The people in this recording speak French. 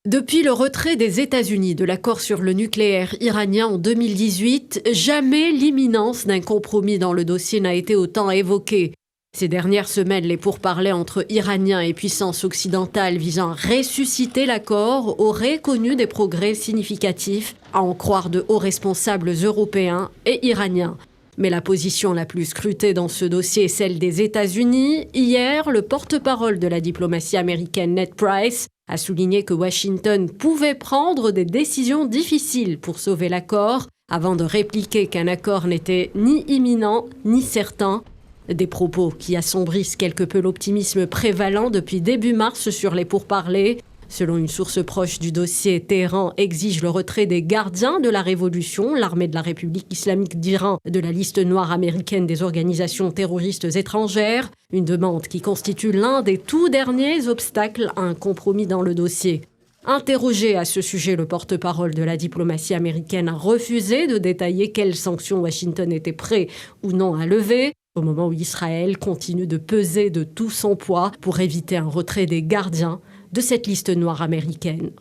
Depuis le retrait des États-Unis de l'accord sur le nucléaire iranien en 2018, jamais l'imminence d'un compromis dans le dossier n'a été autant évoquée. Ces dernières semaines, les pourparlers entre Iraniens et puissances occidentales visant à ressusciter l'accord auraient connu des progrès significatifs, à en croire de hauts responsables européens et iraniens. Mais la position la plus scrutée dans ce dossier est celle des États-Unis. Hier, le porte-parole de la diplomatie américaine, Ned Price, a souligné que Washington pouvait prendre des décisions difficiles pour sauver l'accord, avant de répliquer qu'un accord n'était ni imminent ni certain. Des propos qui assombrissent quelque peu l'optimisme prévalant depuis début mars sur les pourparlers. Selon une source proche du dossier, Téhéran exige le retrait des gardiens de la révolution, l'armée de la République islamique d'Iran, de la liste noire américaine des organisations terroristes étrangères, une demande qui constitue l'un des tout derniers obstacles à un compromis dans le dossier. Interrogé à ce sujet, le porte-parole de la diplomatie américaine a refusé de détailler quelles sanctions Washington était prêt ou non à lever, au moment où Israël continue de peser de tout son poids pour éviter un retrait des gardiens de cette liste noire américaine.